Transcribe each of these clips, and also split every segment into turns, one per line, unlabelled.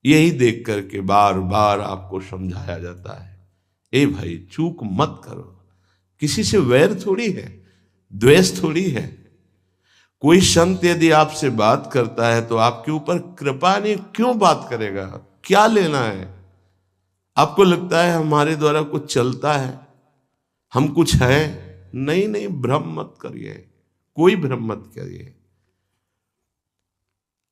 यही देख करके बार बार आपको समझाया जाता है, ए भाई चूक मत करो। किसी से वैर थोड़ी है, द्वेष थोड़ी है। कोई संत यदि आपसे बात करता है तो आपके ऊपर कृपा नहीं, क्यों बात करेगा? क्या लेना है? आपको लगता है हमारे द्वारा कुछ चलता है, हम कुछ है? नहीं नहीं, भ्रम मत करिए, कोई भ्रम मत करिए।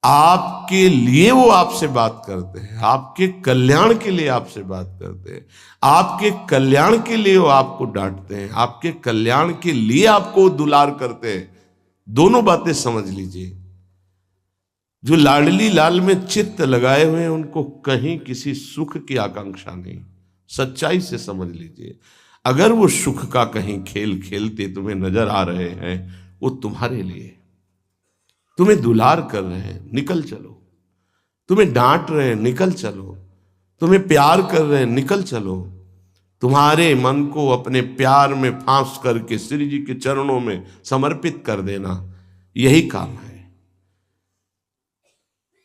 आपके लिए वो आपसे बात करते हैं, आपके कल्याण के लिए आपसे बात करते हैं, आपके कल्याण के लिए वो आपको डांटते हैं, आपके कल्याण के लिए आपको दुलार करते हैं। दोनों बातें समझ लीजिए। जो लाडली लाल में चित्त लगाए हुए हैं उनको कहीं किसी सुख की आकांक्षा नहीं। सच्चाई से समझ लीजिए। अगर वो सुख का कहीं खेल खेलते तुम्हें नजर आ रहे हैं, वो तुम्हारे लिए, तुम्हें दुलार कर रहे हैं, निकल चलो। तुम्हें डांट रहे हैं, निकल चलो। तुम्हें प्यार कर रहे हैं, निकल चलो। तुम्हारे मन को अपने प्यार में फांस करके श्री जी के चरणों में समर्पित कर देना, यही काम है।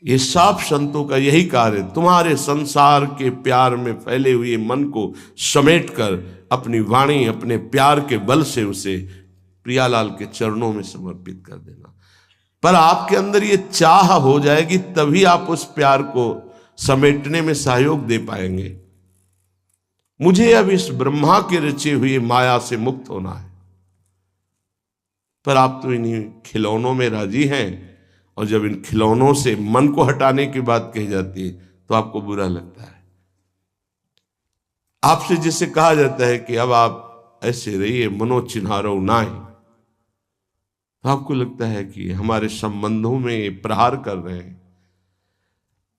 ये सब संतों का यही कार्य है। तुम्हारे संसार के प्यार में फैले हुए मन को समेटकर अपनी वाणी, अपने प्यार के बल से उसे प्रियालाल के चरणों में समर्पित कर देना। पर आपके अंदर ये चाह हो जाएगी, तभी आप उस प्यार को समेटने में सहयोग दे पाएंगे। मुझे अब इस ब्रह्मा के रचे हुए माया से मुक्त होना है। पर आप तो इन्हीं खिलौनों में राजी हैं, और जब इन खिलौनों से मन को हटाने की बात कही जाती है तो आपको बुरा लगता है। आपसे जिसे कहा जाता है कि अब आप ऐसे रहिए, मनोचिन्हारो नाय, तो आपको लगता है कि हमारे संबंधों में प्रहार कर रहे हैं।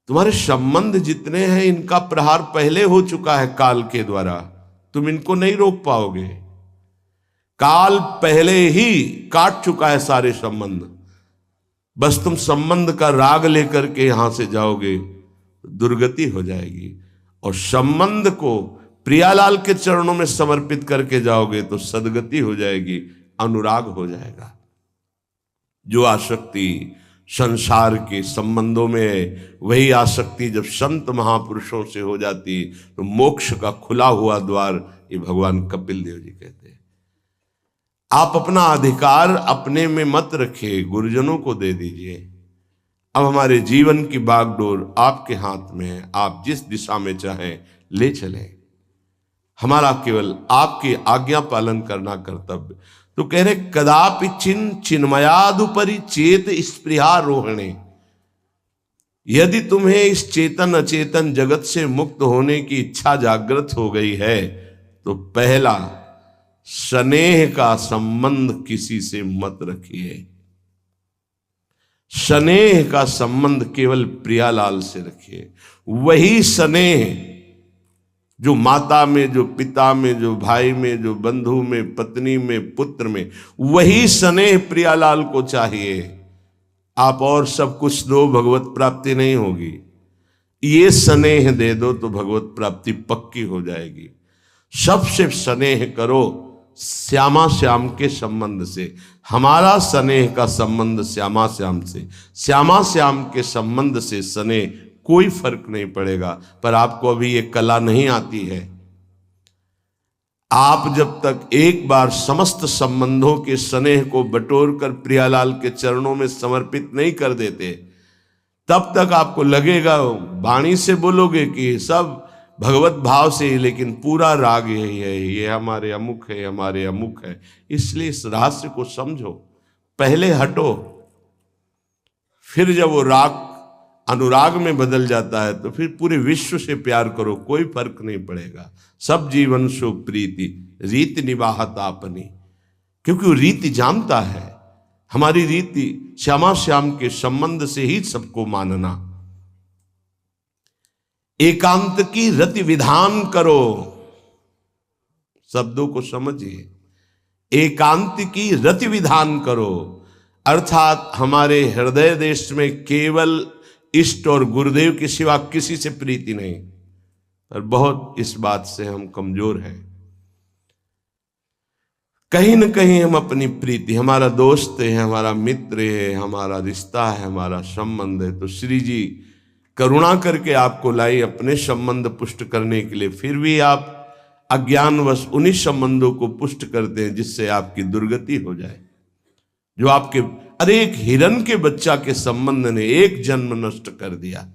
तुम्हारे संबंध जितने हैं इनका प्रहार पहले हो चुका है काल के द्वारा, तुम इनको नहीं रोक पाओगे। काल पहले ही काट चुका है सारे संबंध। बस तुम संबंध का राग लेकर के यहां से जाओगे, दुर्गति हो जाएगी। और संबंध को प्रियालाल के चरणों में समर्पित करके जाओगे तो सदगति हो जाएगी, अनुराग हो जाएगा। जो आसक्ति संसार के संबंधों में है, वही आसक्ति जब संत महापुरुषों से हो जाती तो मोक्ष का खुला हुआ द्वार, ये भगवान कपिल देव जी कहते हैं। आप अपना अधिकार अपने में मत रखिए, गुरुजनों को दे दीजिए। अब हमारे जीवन की बागडोर आपके हाथ में है, आप जिस दिशा में चाहें ले चलें। हमारा केवल आपकी आज्ञा पालन करना कर्तव्य। तो कह रहे कदापि चिन्मयादुपरि चेत स्पृहा रोहिणे। यदि तुम्हें इस चेतन अचेतन जगत से मुक्त होने की इच्छा जागृत हो गई है तो पहला, स्नेह का संबंध किसी से मत रखिए। स्नेह का संबंध केवल प्रियालाल से रखिए। वही स्नेह जो माता में, जो पिता में, जो भाई में, जो बंधु में, पत्नी में, पुत्र में, वही स्नेह प्रियालाल को चाहिए। आप और सब कुछ दो, भगवत प्राप्ति नहीं होगी। ये स्नेह दे दो तो भगवत प्राप्ति पक्की हो जाएगी। सबसे स्नेह करो श्यामा श्याम के संबंध से। हमारा स्नेह का संबंध श्यामा श्याम से, श्यामा श्याम के संबंध से स्नेह कोई फर्क नहीं पड़ेगा। पर आपको अभी ये कला नहीं आती है। आप जब तक एक बार समस्त संबंधों के स्नेह को बटोर कर प्रियालाल के चरणों में समर्पित नहीं कर देते, तब तक आपको लगेगा, वाणी से बोलोगे कि सब भगवत भाव से ही, लेकिन पूरा राग यही है, ये हमारे अमुक है, हमारे अमुक है। इसलिए इस रहस्य को समझो, पहले हटो, फिर जब वो राग अनुराग में बदल जाता है तो फिर पूरे विश्व से प्यार करो, कोई फर्क नहीं पड़ेगा। सब जीवन सो प्रीति रीति निवाहत आपनी, क्योंकि वो रीति जानता है। हमारी रीति श्यामा श्याम के संबंध से ही सबको मानना। एकांत की रति विधान करो, शब्दों को समझिए। एकांत की रति विधान करो, अर्थात हमारे हृदय देश में केवल इष्ट और गुरुदेव के सिवा किसी से प्रीति नहीं। पर बहुत इस बात से हम कमजोर हैं। कहीं न कहीं हम अपनी प्रीति, हमारा दोस्त है, हमारा मित्र है, हमारा रिश्ता है, हमारा संबंध है, तो श्री जी करुणा करके आपको लाई अपने संबंध पुष्ट करने के लिए, फिर भी आप अज्ञानवश उन्हीं संबंधों को पुष्ट करते हैं जिससे आपकी दुर्गति हो जाए। जो आपके, अरे एक हिरन के बच्चा के संबंध ने एक जन्म नष्ट कर दिया,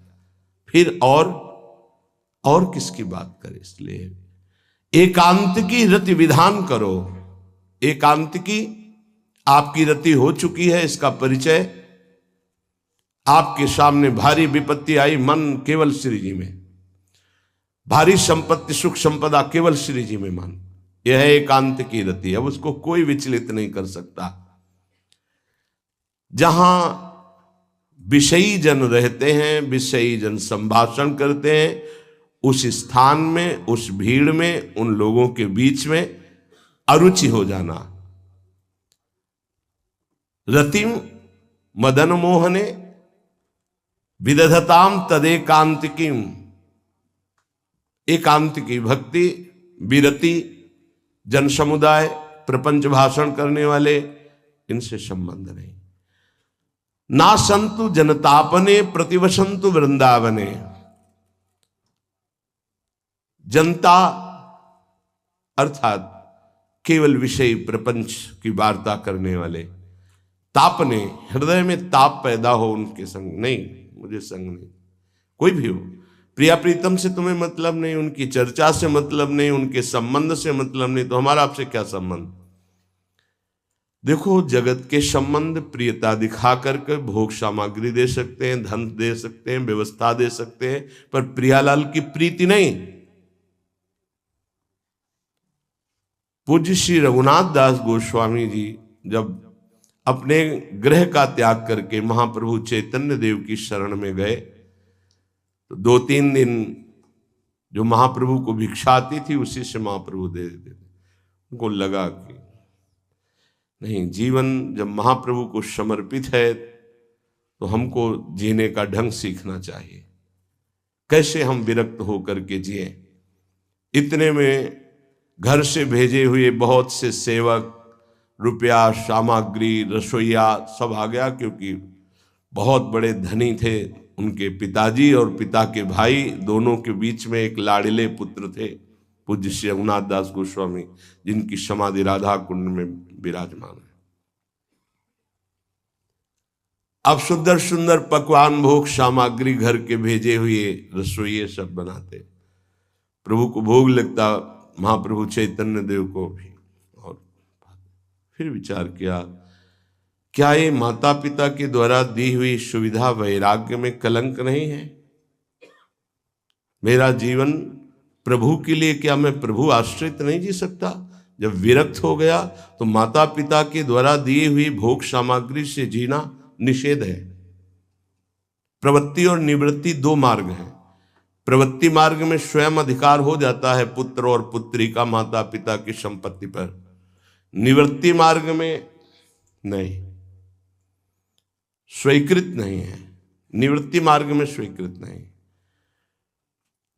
फिर और किसकी बात करें। इसलिए एकांत की रति विधान करो। एकांत की आपकी रति हो चुकी है, इसका परिचय आपके सामने भारी विपत्ति आई, मन केवल श्री जी में, भारी संपत्ति सुख संपदा केवल श्री जी में मन, यह है एकांत की रति। अब उसको कोई विचलित नहीं कर सकता। जहां विषयी जन रहते हैं, विषयी जन संभाषण करते हैं, उस स्थान में, उस भीड़ में, उन लोगों के बीच में अरुचि हो जाना। रतिम मदन मोहने विदधताम तदेकांतिकीम। एकांत की भक्ति, विरति, जन समुदाय, प्रपंच भाषण करने वाले, इनसे संबंध नहीं। ना संतु जनतापने प्रतिवसंतु वृंदावने। जनता अर्थात केवल विषय प्रपंच की वार्ता करने वाले, तापने, हृदय में ताप पैदा हो उनके संग नहीं, मुझे संग नहीं। कोई भी हो, प्रिया प्रीतम से तुम्हें मतलब नहीं, उनकी चर्चा से मतलब नहीं, उनके संबंध से मतलब नहीं, तो हमारा आपसे क्या संबंध। देखो, जगत के संबंध प्रियता दिखा करके भोग सामग्री दे सकते हैं, धन दे सकते हैं, व्यवस्था दे सकते हैं, पर प्रियालाल की प्रीति नहीं। पूज्य श्री रघुनाथ दास गोस्वामी जी जब अपने गृह का त्याग करके महाप्रभु चैतन्य देव की शरण में गए, तो 2-3 दिन जो महाप्रभु को भिक्षा आती थी उसी से महाप्रभु दे देते थे। उनको लगा कि नहीं, जीवन जब महाप्रभु को समर्पित है तो हमको जीने का ढंग सीखना चाहिए, कैसे हम विरक्त होकर के जिए। इतने में घर से भेजे हुए बहुत से सेवक, रुपया, सामग्री, रसोईया सब आ गया, क्योंकि बहुत बड़े धनी थे उनके पिताजी, और पिता के भाई दोनों के बीच में एक लाड़िले पुत्र थे पूज्य श्री रघुनाथ दास गोस्वामी, जिनकी समाधि राधा कुंड में विराजमान है। अब सुंदर सुंदर पकवान, भोग सामग्री घर के भेजे हुए रसोइये सब बनाते, प्रभु को भोग लगता, महाप्रभु चैतन्य देव को भी। और फिर विचार किया, क्या ये माता पिता के द्वारा दी हुई सुविधा वैराग्य में कलंक नहीं है। मेरा जीवन प्रभु के लिए, क्या मैं प्रभु आश्रित नहीं जी सकता। जब विरक्त हो गया तो माता पिता के द्वारा दी हुई भोग सामग्री से जीना निषेध है। प्रवृत्ति और निवृत्ति 2 मार्ग हैं। प्रवृत्ति मार्ग में स्वयं अधिकार हो जाता है पुत्र और पुत्री का माता पिता की संपत्ति पर, निवृत्ति मार्ग में नहीं, स्वीकृत नहीं है। निवृत्ति मार्ग में स्वीकृत नहीं।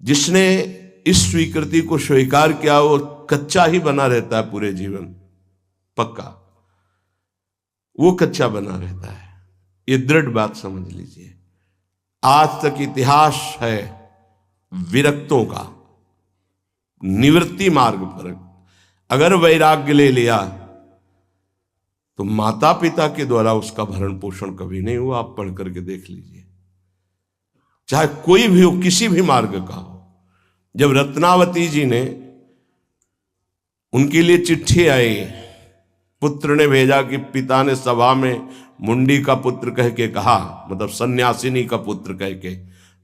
जिसने इस स्वीकृति को स्वीकार किया वो कच्चा ही बना रहता है पूरे जीवन, पक्का वो कच्चा बना रहता है। ये दृढ़ बात समझ लीजिए। आज तक इतिहास है विरक्तों का। निवृत्ति मार्ग पर अगर वैराग्य ले लिया तो माता पिता के द्वारा उसका भरण पोषण कभी नहीं हुआ। आप पढ़ करके देख लीजिए, चाहे कोई भी हो, किसी भी मार्ग का हो। जब रत्नावती जी ने, उनके लिए चिट्ठी आई, पुत्र ने भेजा कि पिता ने सभा में मुंडी का पुत्र कह के कहा, मतलब सन्यासिनी का पुत्र कह के,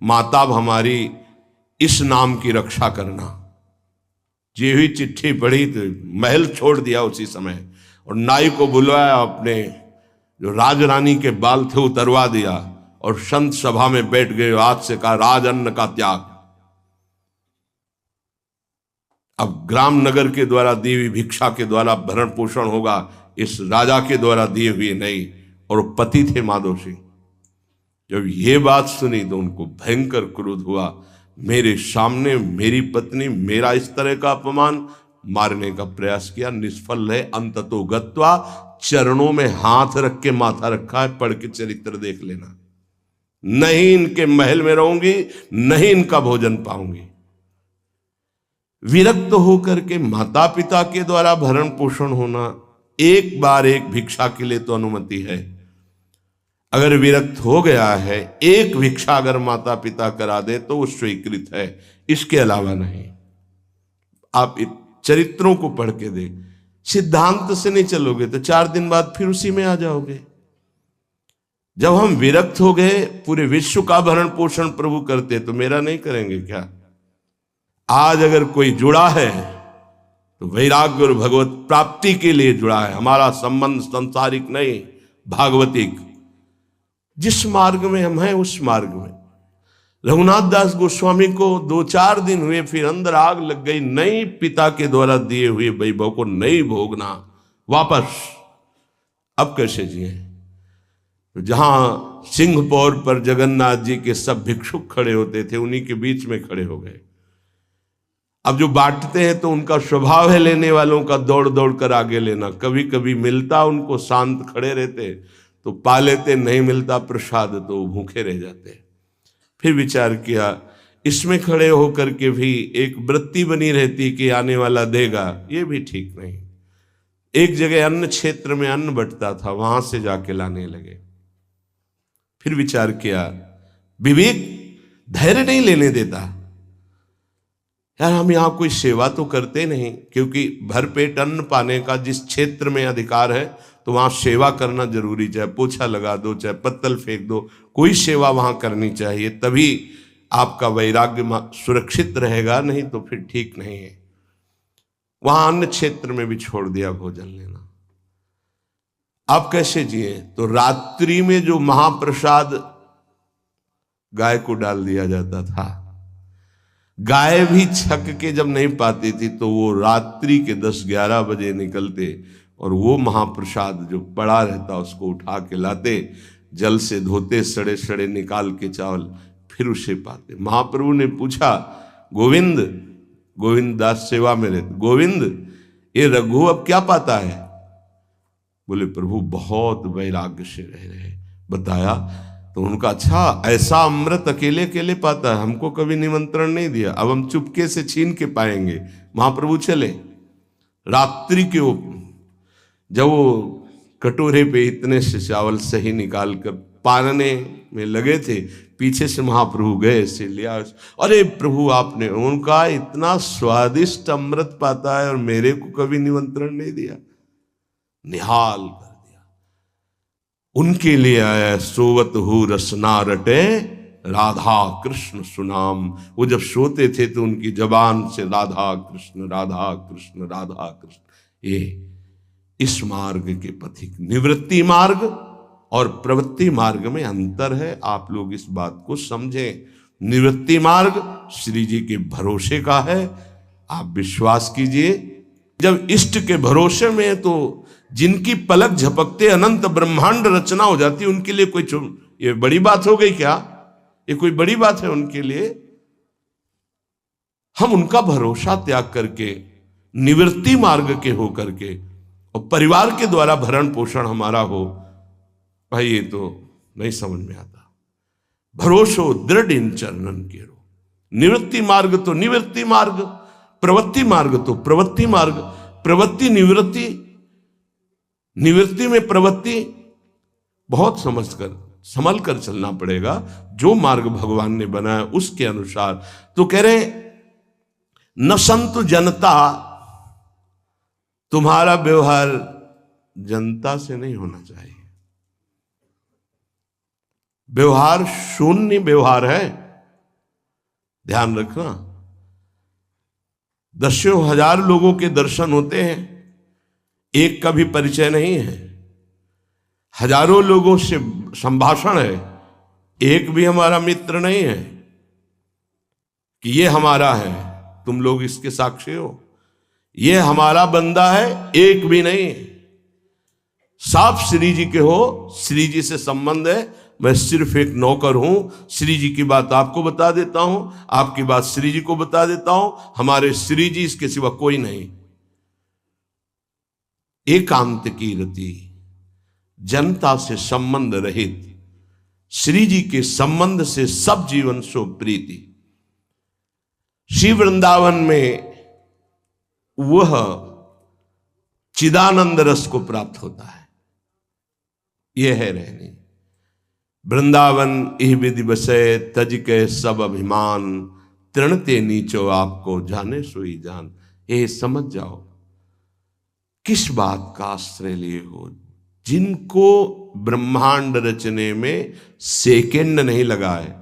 माता हमारी इस नाम की रक्षा करना। जी हुई चिट्ठी पढ़ी तो महल छोड़ दिया उसी समय, और नाई को बुलवाया, अपने जो राजरानी के बाल थे उतरवा दिया, और संत सभा में बैठ गए। आज से कहा राज अन्न का त्याग। अब ग्राम नगर के द्वारा दी हुई भिक्षा के द्वारा भरण पोषण होगा, इस राजा के द्वारा दिए हुए नहीं। और पति थे माधव सिंह। जब ये बात सुनी तो उनको भयंकर क्रोध हुआ। मेरे सामने मेरी पत्नी, मेरा इस तरह का अपमान, मारने का प्रयास किया, निष्फल है। अंततो गत्वा, चरणों में हाथ रख के माथा रखा है, पढ़ के चरित्र देख लेना। नहीं इनके महल में रहूंगी, नहीं इनका भोजन पाऊंगी। विरक्त होकर के माता पिता के द्वारा भरण पोषण होना, एक बार एक भिक्षा के लिए तो अनुमति है। अगर विरक्त हो गया है, एक भिक्षा अगर माता पिता करा दे तो वो स्वीकृत है, इसके अलावा नहीं। आप चरित्रों को पढ़ के दे, सिद्धांत से नहीं चलोगे तो 4 दिन बाद फिर उसी में आ जाओगे। जब हम विरक्त हो गए, पूरे विश्व का भरण पोषण प्रभु करते, तो मेरा नहीं करेंगे क्या? आज अगर कोई जुड़ा है तो वैराग्य और भगवत प्राप्ति के लिए जुड़ा है। हमारा संबंध सांसारिक नहीं, भागवतिक। जिस मार्ग में हम हैं उस मार्ग में। रघुनाथ दास गोस्वामी को 2-4 दिन हुए, फिर अंदर आग लग गई। नहीं पिता के द्वारा दिए हुए वैभव को नहीं भोगना, वापस। अब कैसे जिए? तो जहां सिंहपौर पर जगन्नाथ जी के सब भिक्षुक खड़े होते थे, उन्हीं के बीच में खड़े हो गए। अब जो बांटते हैं तो उनका स्वभाव है लेने वालों का दौड़ दौड़ कर आगे लेना। कभी कभी मिलता उनको, शांत खड़े रहते तो पा लेते, नहीं मिलता प्रसाद तो भूखे रह जाते। फिर विचार किया, इसमें खड़े होकर के भी एक वृत्ति बनी रहती कि आने वाला देगा, ये भी ठीक नहीं। एक जगह अन्न क्षेत्र में अन्न बंटता था, वहां से जाके लाने लगे। फिर विचार किया, विवेक धैर्य नहीं लेने देता। यार हम यहां कोई सेवा तो करते नहीं, क्योंकि भरपेट अन्न पाने का जिस क्षेत्र में अधिकार है तो वहां सेवा करना जरूरी। चाहे पोछा लगा दो, चाहे पत्तल फेंक दो, कोई सेवा वहां करनी चाहिए, तभी आपका वैराग्य सुरक्षित रहेगा, नहीं तो फिर ठीक नहीं है। वहां अन्य क्षेत्र में भी छोड़ दिया भोजन लेना। आप कैसे जिए? तो रात्रि में जो महाप्रसाद गाय को डाल दिया जाता था, गाय भी छक के जब नहीं पाती थी तो वो रात्रि के 10-11 बजे निकलते और वो महाप्रसाद जो पड़ा रहता उसको उठा के लाते, जल से धोते, सड़े सड़े निकाल के चावल, फिर उसे पाते। महाप्रभु ने पूछा, गोविंद, गोविंद दास सेवा में रहते, गोविंद ये रघु अब क्या पाता है? बोले प्रभु बहुत वैराग्य से रह रहे। बताया तो उनका, अच्छा ऐसा अमृत अकेले अकेले पाता है, हमको कभी निमंत्रण नहीं दिया, अब हम चुपके से छीन के पाएंगे। महाप्रभु चले रात्रि के जब वो कटोरे पे इतने से चावल सही निकाल कर पानने में लगे थे, पीछे से महाप्रभु गए से लिया। अरे प्रभु आपने, उनका इतना स्वादिष्ट अमृत पाता है और मेरे को कभी निमंत्रण नहीं दिया, निहाल कर दिया। उनके लिए आया सोवत हु रसना रटे राधा कृष्ण सुनाम। वो जब सोते थे तो उनकी जबान से राधा कृष्ण राधा कृष्ण राधा कृष्ण। ये इस मार्ग के पथिक, निवृत्ति मार्ग और प्रवृत्ति मार्ग में अंतर है। आप लोग इस बात को समझें। निवृत्ति मार्ग श्री जी के भरोसे का है, आप विश्वास कीजिए। जब इष्ट के भरोसे में, तो जिनकी पलक झपकते अनंत ब्रह्मांड रचना हो जाती, उनके लिए कोई ये बड़ी बात हो गई क्या? ये कोई बड़ी बात है उनके लिए? हम उनका भरोसा त्याग करके निवृत्ति मार्ग के हो करके और परिवार के द्वारा भरण पोषण हमारा हो, भाई ये तो नहीं समझ में आता। भरोसो दृढ़ इन चरणन के रो। निवृत्ति मार्ग तो निवृत्ति मार्ग, प्रवृत्ति मार्ग तो प्रवृत्ति मार्ग। प्रवृत्ति निवृत्ति, निवृत्ति में प्रवृत्ति, बहुत समझकर संभल कर चलना पड़ेगा। जो मार्ग भगवान ने बनाया उसके अनुसार। तो कह रहे न संत जनता, तुम्हारा व्यवहार जनता से नहीं होना चाहिए। व्यवहार शून्य व्यवहार है, ध्यान रखना। दसियों हजार लोगों के दर्शन होते हैं, एक का भी परिचय नहीं है। हजारों लोगों से संभाषण है, एक भी हमारा मित्र नहीं है कि ये हमारा है, तुम लोग इसके साक्षी हो। ये हमारा बंदा है, एक भी नहीं। साफ श्री जी के हो, श्री जी से संबंध है, मैं सिर्फ एक नौकर हूं। श्री जी की बात आपको बता देता हूं, आपकी बात श्री जी को बता देता हूं। हमारे श्री जी, इसके सिवा कोई नहीं। एकांत की रति, जनता से संबंध रहित, श्री जी के संबंध से सब जीवन सो प्रीति। श्री वृंदावन में वह चिदानंद रस को प्राप्त होता है। यह है रहनी। वृंदावन इह विधि बसे, तज के सब अभिमान, तृणते नीचो आपको जाने सोई जान। ये समझ जाओ किस बात का आश्रय लिए हो। जिनको ब्रह्मांड रचने में सेकेंड नहीं लगा है,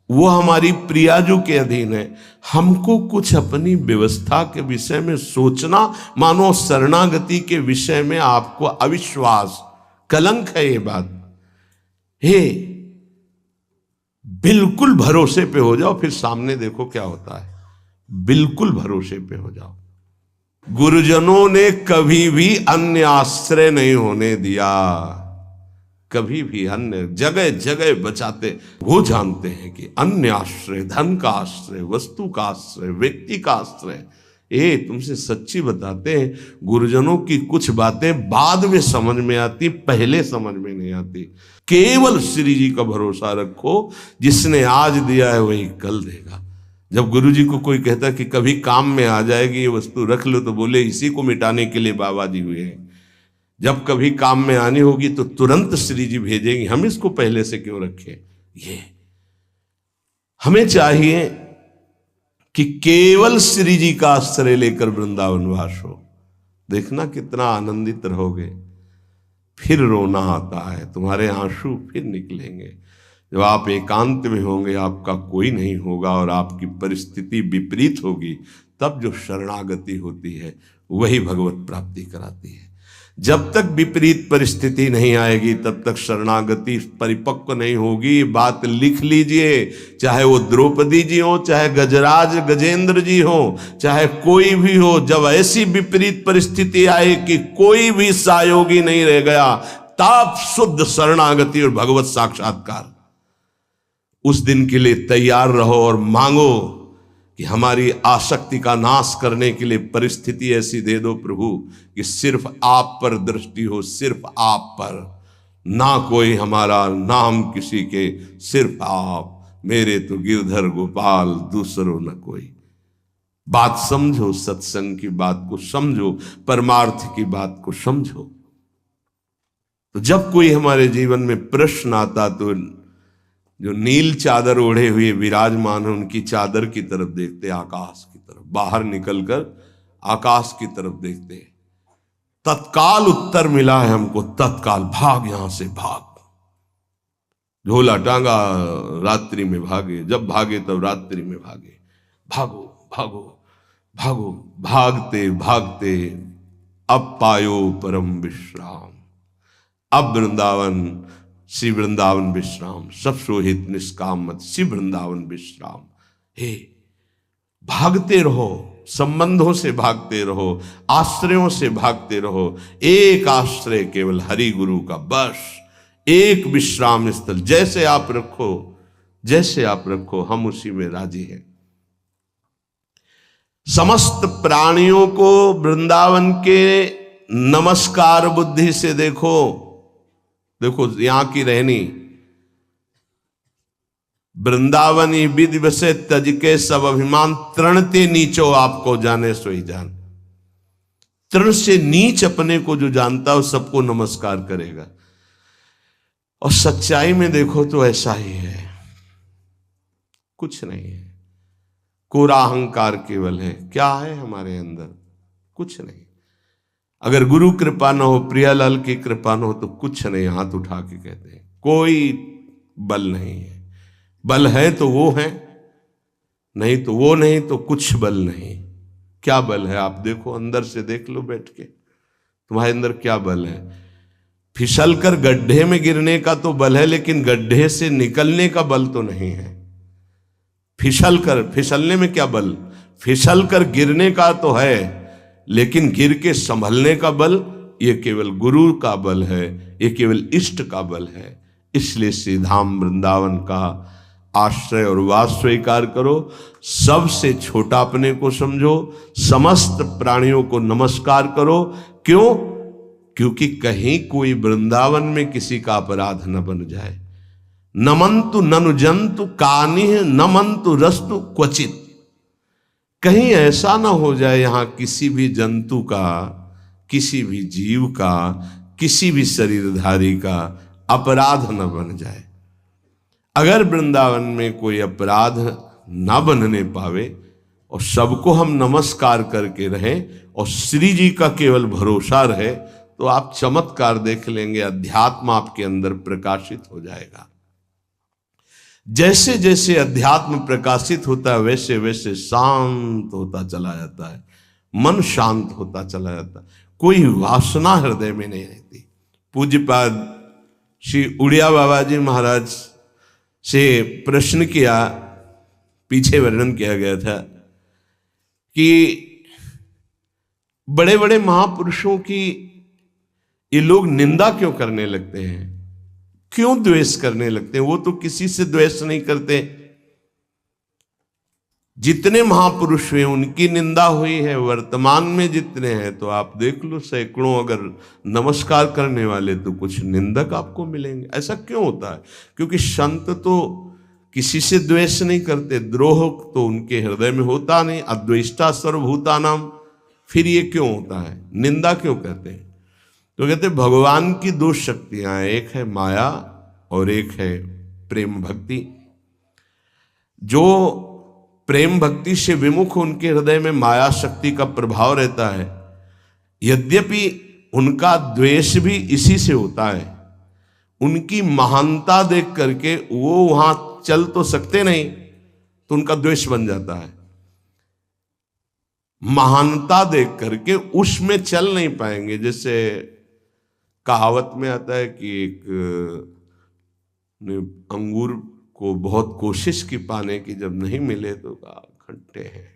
वो हमारी प्रियाजू के अधीन है। हमको कुछ अपनी व्यवस्था के विषय में सोचना, मानो शरणागति के विषय में आपको अविश्वास, कलंक है ये बात। हे, बिल्कुल भरोसे पे हो जाओ, फिर सामने देखो क्या होता है। बिल्कुल भरोसे पे हो जाओ। गुरुजनों ने कभी भी अन्य आश्रय नहीं होने दिया, कभी भी अन्य जगह जगह बचाते। वो जानते हैं कि अन्य आश्रय, धन का आश्रय, वस्तु का आश्रय, व्यक्ति का आश्रय, ये तुमसे सच्ची बताते हैं, गुरुजनों की कुछ बातें बाद में समझ में आती, पहले समझ में नहीं आती। केवल श्री जी का भरोसा रखो, जिसने आज दिया है वही कल देगा। जब गुरु जी को कोई कहता कि कभी काम में आ जाएगी ये वस्तु, रख लो, तो बोले इसी को मिटाने के लिए बाबा जी हुए हैं। जब कभी काम में आनी होगी तो तुरंत श्री जी भेजेंगे, हम इसको पहले से क्यों रखें। ये हमें चाहिए कि केवल श्री जी का आश्रय लेकर वृंदावन वास हो। देखना कितना आनंदित रहोगे। फिर रोना आता है, तुम्हारे आंसू फिर निकलेंगे। जब आप एकांत में होंगे, आपका कोई नहीं होगा और आपकी परिस्थिति विपरीत होगी, तब जो शरणागति होती है वही भगवत प्राप्ति कराती है। जब तक विपरीत परिस्थिति नहीं आएगी तब तक शरणागति परिपक्व नहीं होगी। बात लिख लीजिए, चाहे वो द्रौपदी जी हो, चाहे गजराज गजेंद्र जी हो, चाहे कोई भी हो, जब ऐसी विपरीत परिस्थिति आए कि कोई भी सहयोगी नहीं रह गया, तब शुद्ध शरणागति और भगवत साक्षात्कार। उस दिन के लिए तैयार रहो और मांगो कि हमारी आसक्ति का नाश करने के लिए परिस्थिति ऐसी दे दो प्रभु कि सिर्फ आप पर दृष्टि हो, सिर्फ आप पर, ना कोई हमारा, ना हम किसी के, सिर्फ आप। मेरे तो गिरधर गोपाल, दूसरों न कोई। बात समझो, सत्संग की बात को समझो, परमार्थ की बात को समझो। तो जब कोई हमारे जीवन में प्रश्न आता तो जो नील चादर ओढ़े हुए विराजमान है, उनकी चादर की तरफ देखते, आकाश की तरफ, बाहर निकलकर आकाश की तरफ देखते। तत्काल उत्तर मिला है हमको, तत्काल भाग, यहां से भाग। झोला टांगा, रात्रि में भागे, जब भागे तब रात्रि में भागे। भागो भागो भागो, भागते भागते अब पायो परम विश्राम। अब वृंदावन, श्री वृंदावन विश्राम, सब सोहित निष्काम मत, श्री वृंदावन विश्राम। हे, भागते रहो, संबंधों से भागते रहो, आश्रयों से भागते रहो। एक आश्रय केवल हरि गुरु का, बस एक विश्राम स्थल। जैसे आप रखो, जैसे आप रखो, हम उसी में राजी हैं। समस्त प्राणियों को वृंदावन के नमस्कार बुद्धि से देखो। देखो यहां की रहनी, वृंदावनी विधि बसे, तज के सब अभिमान, तृणते नीचो आपको जाने सोई जान। तृण से नीच अपने को जो जानता है, सबको नमस्कार करेगा। और सच्चाई में देखो तो ऐसा ही है, कुछ नहीं है। कोरा अहंकार केवल है। क्या है हमारे अंदर? कुछ नहीं। अगर गुरु कृपा न हो, प्रियालाल की कृपा न हो, तो कुछ नहीं। हाथ उठा के कहते हैं कोई बल नहीं है। बल है तो वो है, नहीं तो वो नहीं, तो कुछ बल नहीं। क्या बल है? आप देखो, अंदर से देख लो बैठ के, तुम्हारे अंदर क्या बल है। फिसल कर गड्ढे में गिरने का तो बल है, लेकिन गड्ढे से निकलने का बल तो नहीं है। फिसलने में क्या बल? फिसल कर गिरने का तो है, लेकिन गिर के संभलने का बल, ये केवल गुरु का बल है, ये केवल इष्ट का बल है। इसलिए श्री धाम वृंदावन का आश्रय और वास स्वीकार करो। सबसे छोटा अपने को समझो, समस्त प्राणियों को नमस्कार करो। क्यों? क्योंकि कहीं कोई वृंदावन में किसी का अपराध न बन जाए, नमंतु ननु जंतु कानिह नमंतु रस्तु क्वचित। कहीं ऐसा ना हो जाए यहां किसी भी जंतु का, किसी भी जीव का, किसी भी शरीरधारी का अपराध न बन जाए। अगर वृंदावन में कोई अपराध ना बनने पावे और सबको हम नमस्कार करके रहें और श्री जी का केवल भरोसा रहे, तो आप चमत्कार देख लेंगे, अध्यात्म आपके अंदर प्रकाशित हो जाएगा। जैसे जैसे अध्यात्म प्रकाशित होता है वैसे वैसे शांत होता चला जाता है, मन शांत होता चला जाता है, कोई वासना हृदय में नहीं रहती। पूज्यपाद श्री उड़िया बाबा जी महाराज से प्रश्न किया, पीछे वर्णन किया गया था कि बड़े बड़े महापुरुषों की ये लोग निंदा क्यों करने लगते हैं, क्यों द्वेष करने लगते हैं? वो तो किसी से द्वेष नहीं करते। जितने महापुरुष हुए उनकी निंदा हुई है, वर्तमान में जितने हैं तो आप देख लो सैकड़ों अगर नमस्कार करने वाले तो कुछ निंदक आपको मिलेंगे। ऐसा क्यों होता है? क्योंकि संत तो किसी से द्वेष नहीं करते, द्रोह तो उनके हृदय में होता नहीं, अद्वेष्टा सर्वभूतानाम। फिर ये क्यों होता है, निंदा क्यों करते हैं? तो कहते भगवान की दो शक्तियां हैं, एक है माया और एक है प्रेम भक्ति। जो प्रेम भक्ति से विमुख उनके हृदय में माया शक्ति का प्रभाव रहता है, यद्यपि उनका द्वेष भी इसी से होता है। उनकी महानता देख करके वो वहां चल तो सकते नहीं, तो उनका द्वेष बन जाता है। महानता देख करके उसमें चल नहीं पाएंगे। जैसे कहावत में आता है कि एक अंगूर को बहुत कोशिश की पाने की, जब नहीं मिले तो कहा खट्टे हैं,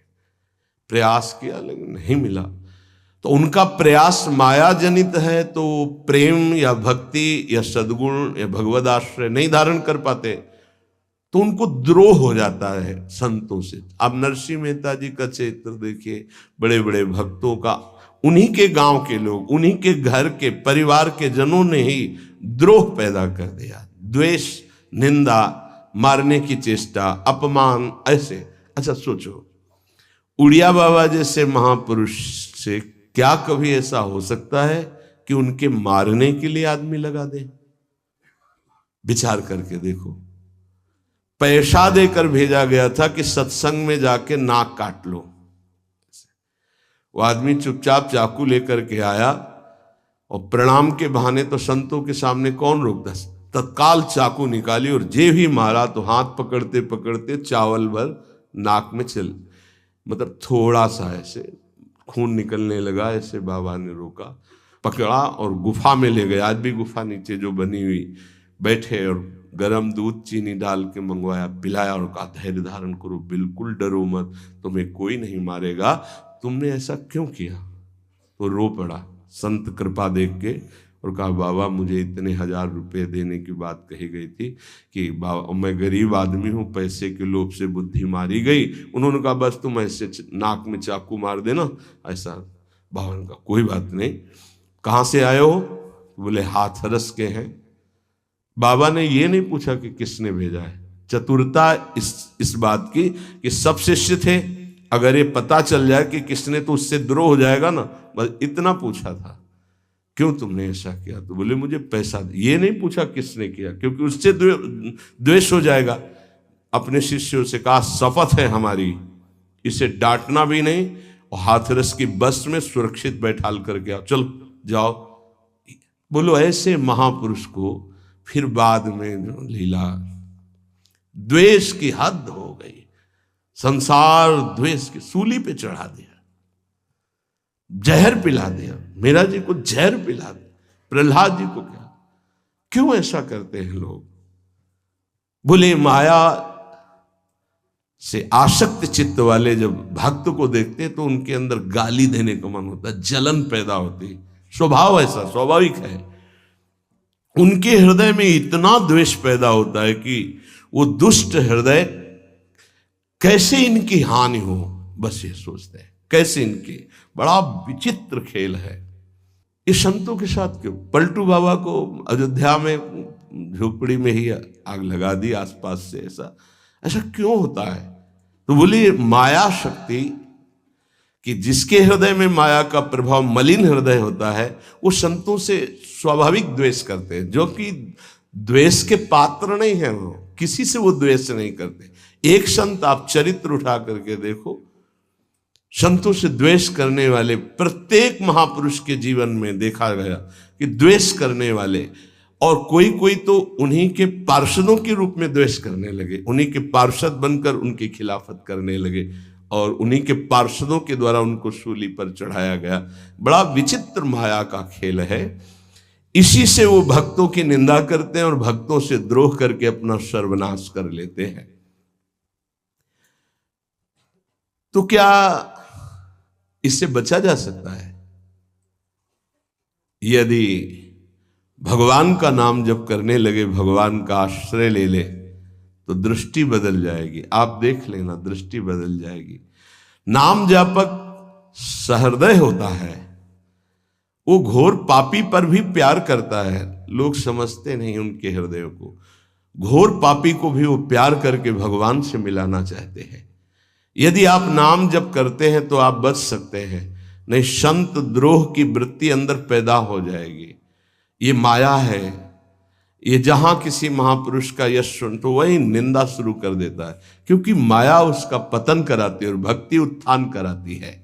प्रयास किया लेकिन नहीं मिला। तो उनका प्रयास माया जनित है, तो प्रेम या भक्ति या सद्गुण या भगवद आश्रय नहीं धारण कर पाते, तो उनको द्रोह हो जाता है संतों से। आप नरसिंह मेहता जी का चरित्र देखिए, बड़े बड़े भक्तों का, उन्हीं के गांव के लोग, उन्हीं के घर के परिवार के जनों ने ही द्रोह पैदा कर दिया। द्वेष, निंदा, मारने की चेष्टा, अपमान, ऐसे। अच्छा सोचो, उड़िया बाबा जैसे महापुरुष से क्या कभी ऐसा हो सकता है कि उनके मारने के लिए आदमी लगा दे? विचार करके देखो। पैसा देकर भेजा गया था कि सत्संग में जाके नाक काट लो। वो आदमी चुपचाप चाकू लेकर के आया और प्रणाम के बहाने तो संतों के सामने कौन रोकता, तत्काल चाकू निकाली और जे भी मारा तो हाथ पकड़ते पकड़ते चावल भर नाक में चल, मतलब थोड़ा सा ऐसे खून निकलने लगा। ऐसे बाबा ने रोका, पकड़ा और गुफा में ले गए। आज भी गुफा नीचे जो बनी हुई, बैठे और गरम दूध चीनी डाल के मंगवाया, पिलाया और कहा धैर्य धारण करो, बिल्कुल डरो मत, तुम्हें कोई नहीं मारेगा, तुमने ऐसा क्यों किया? तो रो पड़ा संत कृपा देख के और कहा बाबा मुझे इतने 1000 रुपये देने की बात कही गई थी कि बाबा मैं गरीब आदमी हूँ, पैसे के लोभ से बुद्धि मारी गई। उन्होंने कहा बस तुम ऐसे नाक में चाकू मार देना। ऐसा बाबा ने कहा कोई बात नहीं, कहाँ से आए हो? बोले हाथरस के हैं। बाबा ने ये नहीं पूछा कि किसने भेजा है। चतुरता इस बात की कि सब शिष्य थे, अगर ये पता चल जाए कि किसने, तो उससे द्रोह हो जाएगा ना, बस इतना पूछा था क्यों तुमने ऐसा किया? तो बोले मुझे पैसा दे। ये नहीं पूछा किसने किया, क्योंकि उससे द्वेष हो जाएगा। अपने शिष्यों से कहा शपथ है हमारी, इसे डांटना भी नहीं और हाथरस की बस में सुरक्षित बैठाल करके आओ, चलो जाओ। बोलो ऐसे महापुरुष को फिर बाद में लीला, द्वेष की हद हो गई, संसार द्वेष की सूली पे चढ़ा दिया, जहर पिला दिया। मीरा जी को जहर पिला दिया, प्रहलाद जी को क्या? क्यों ऐसा करते हैं लोग? बोले माया से आसक्त चित्त वाले जब भक्त को देखते तो उनके अंदर गाली देने का मन होता, जलन पैदा होती, स्वभाव ऐसा स्वाभाविक है। उनके हृदय में इतना द्वेष पैदा होता है कि वो दुष्ट हृदय कैसे इनकी हानि हो, बस ये सोचते हैं कैसे इनकी। बड़ा विचित्र खेल है। ये संतों के साथ क्यों? पलटू बाबा को अयोध्या में झोपड़ी में ही आग लगा दी आसपास से, ऐसा ऐसा क्यों होता है? तो बोली माया शक्ति, कि जिसके हृदय में माया का प्रभाव, मलिन हृदय होता है, वो संतों से स्वाभाविक द्वेष करते हैं, जो कि द्वेष के पात्र नहीं है, वो किसी से वो द्वेष नहीं करते। एक संत आप चरित्र उठा करके देखो, संतों से द्वेष करने वाले प्रत्येक महापुरुष के जीवन में देखा गया कि द्वेष करने वाले, और कोई कोई तो उन्हीं के पार्षदों के रूप में द्वेष करने लगे, उन्हीं के पार्षद बनकर उनकी खिलाफत करने लगे, और उन्हीं के पार्षदों के द्वारा उनको सूली पर चढ़ाया गया। बड़ा विचित्र माया का खेल है। इसी से वो भक्तों की निंदा करते हैं और भक्तों से द्रोह करके अपना सर्वनाश कर लेते हैं। तो क्या इससे बचा जा सकता है? यदि भगवान का नाम जप करने लगे, भगवान का आश्रय ले ले, तो दृष्टि बदल जाएगी। आप देख लेना, दृष्टि बदल जाएगी। नाम जापक सहृदय होता है, वो घोर पापी पर भी प्यार करता है। लोग समझते नहीं उनके हृदय को। घोर पापी को भी वो प्यार करके भगवान से मिलाना चाहते हैं। यदि आप नाम जप करते हैं तो आप बच सकते हैं, नहीं संत द्रोह की वृत्ति अंदर पैदा हो जाएगी। ये माया है। ये जहां किसी महापुरुष का यश सुन तो वही निंदा शुरू कर देता है, क्योंकि माया उसका पतन कराती है और भक्ति उत्थान कराती है।